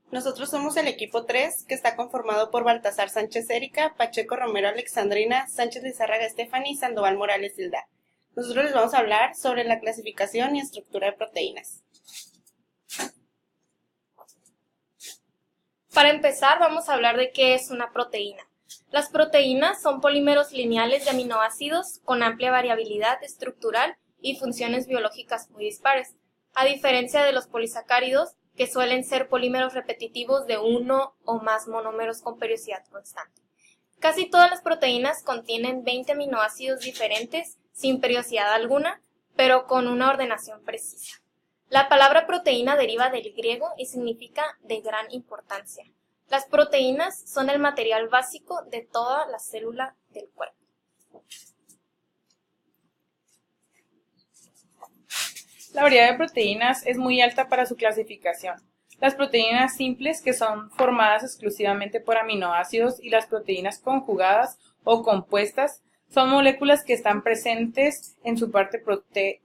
Nosotros somos el equipo 3, que está conformado por Baltasar Sánchez Erika, Pacheco Romero Alexandrina, Sánchez Lizárraga Stephanie y Sandoval Morales Hilda. Nosotros les vamos a hablar sobre la clasificación y estructura de proteínas. Para empezar, vamos a hablar de qué es una proteína. Las proteínas son polímeros lineales de aminoácidos con amplia variabilidad estructural y funciones biológicas muy dispares, a diferencia de los polisacáridos, que suelen ser polímeros repetitivos de uno o más monómeros con periodicidad constante. Casi todas las proteínas contienen 20 aminoácidos diferentes sin periodicidad alguna, pero con una ordenación precisa. La palabra proteína deriva del griego y significa de gran importancia. Las proteínas son el material básico de toda la célula del cuerpo. La variedad de proteínas es muy alta para su clasificación. Las proteínas simples, que son formadas exclusivamente por aminoácidos, y las proteínas conjugadas o compuestas son moléculas que están presentes en su parte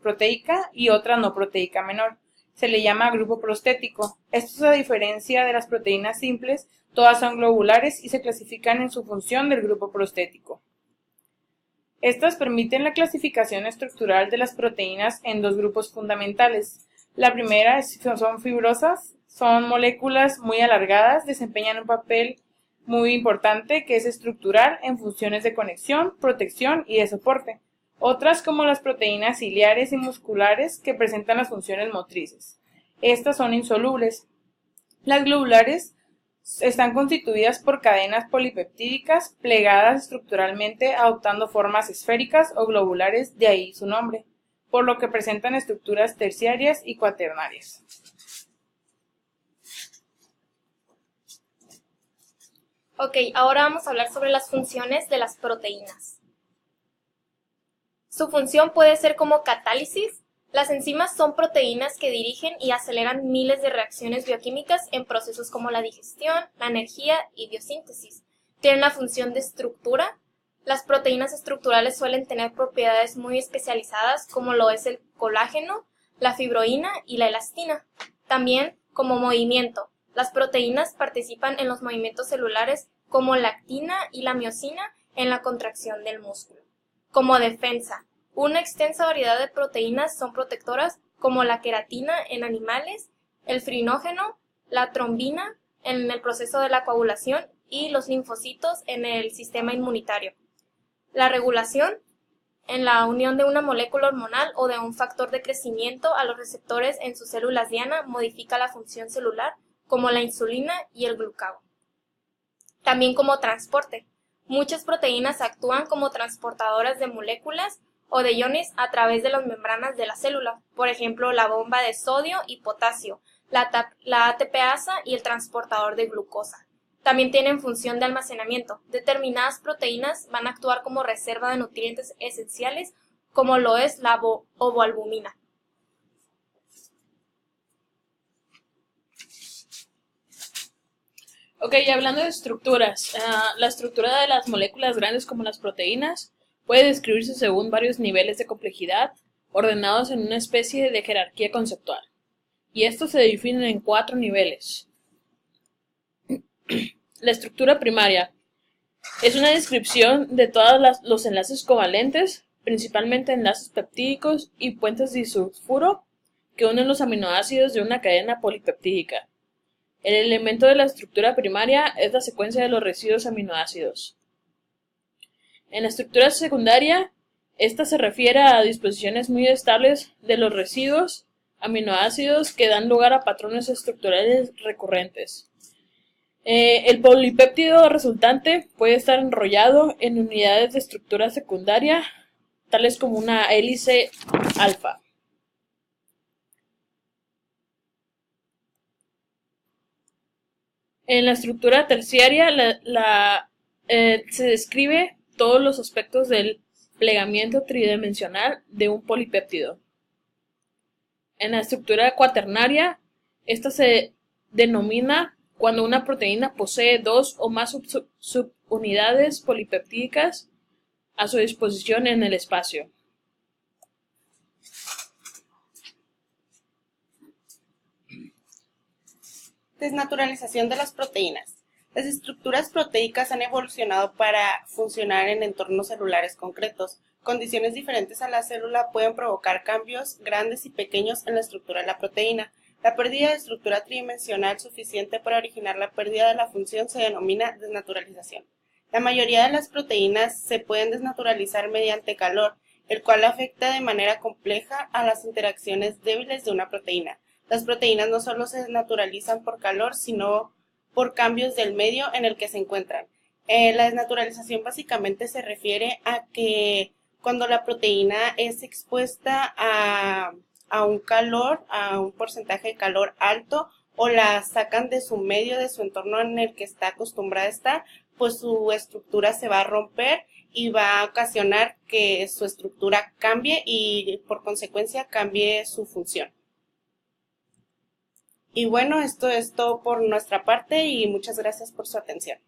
proteica y otra no proteica menor. Se le llama grupo prostético. Esto es a diferencia de las proteínas simples, todas son globulares y se clasifican en su función del grupo prostético. Estas permiten la clasificación estructural de las proteínas en dos grupos fundamentales. La primera son fibrosas, son moléculas muy alargadas, desempeñan un papel muy importante que es estructural en funciones de conexión, protección y de soporte. Otras, como las proteínas ciliares y musculares, que presentan las funciones motrices. Estas son insolubles. Las globulares están constituidas por cadenas polipeptídicas plegadas estructuralmente adoptando formas esféricas o globulares, de ahí su nombre, por lo que presentan estructuras terciarias y cuaternarias. Ok, ahora vamos a hablar sobre las funciones de las proteínas. Su función puede ser como catálisis. Las enzimas son proteínas que dirigen y aceleran miles de reacciones bioquímicas en procesos como la digestión, la energía y biosíntesis. Tienen la función de estructura. Las proteínas estructurales suelen tener propiedades muy especializadas, como lo es el colágeno, la fibroína y la elastina. También como movimiento. Las proteínas participan en los movimientos celulares como la actina y la miosina en la contracción del músculo. Como defensa, una extensa variedad de proteínas son protectoras, como la queratina en animales, el fibrinógeno, la trombina en el proceso de la coagulación y los linfocitos en el sistema inmunitario. La regulación en la unión de una molécula hormonal o de un factor de crecimiento a los receptores en sus células diana modifica la función celular, como la insulina y el glucagón. También como transporte. Muchas proteínas actúan como transportadoras de moléculas o de iones a través de las membranas de la célula, por ejemplo, la bomba de sodio y potasio, la ATPasa y el transportador de glucosa. También tienen función de almacenamiento. Determinadas proteínas van a actuar como reserva de nutrientes esenciales, como lo es la ovoalbumina. Ok, hablando de estructuras, la estructura de las moléculas grandes como las proteínas puede describirse según varios niveles de complejidad, ordenados en una especie de jerarquía conceptual. Y estos se definen en 4 niveles. La estructura primaria es una descripción de todos los enlaces covalentes, principalmente enlaces peptídicos y puentes disulfuro, que unen los aminoácidos de una cadena polipeptídica. El elemento de la estructura primaria es la secuencia de los residuos aminoácidos. En la estructura secundaria, esta se refiere a disposiciones muy estables de los residuos aminoácidos que dan lugar a patrones estructurales recurrentes. El polipéptido resultante puede estar enrollado en unidades de estructura secundaria, tales como una hélice alfa. En la estructura terciaria se describe todos los aspectos del plegamiento tridimensional de un polipéptido. En la estructura cuaternaria, esta se denomina cuando una proteína posee 2 o más subunidades polipeptídicas a su disposición en el espacio. Desnaturalización de las proteínas. Las estructuras proteicas han evolucionado para funcionar en entornos celulares concretos. Condiciones diferentes a la célula pueden provocar cambios grandes y pequeños en la estructura de la proteína. La pérdida de estructura tridimensional suficiente para originar la pérdida de la función se denomina desnaturalización. La mayoría de las proteínas se pueden desnaturalizar mediante calor, el cual afecta de manera compleja a las interacciones débiles de una proteína. Las proteínas no solo se desnaturalizan por calor, sino por cambios del medio en el que se encuentran. La desnaturalización básicamente se refiere a que cuando la proteína es expuesta a un calor, a un porcentaje de calor alto, o la sacan de su medio, de su entorno en el que está acostumbrada a estar, pues su estructura se va a romper y va a ocasionar que su estructura cambie y por consecuencia cambie su función. Y bueno, esto es todo por nuestra parte y muchas gracias por su atención.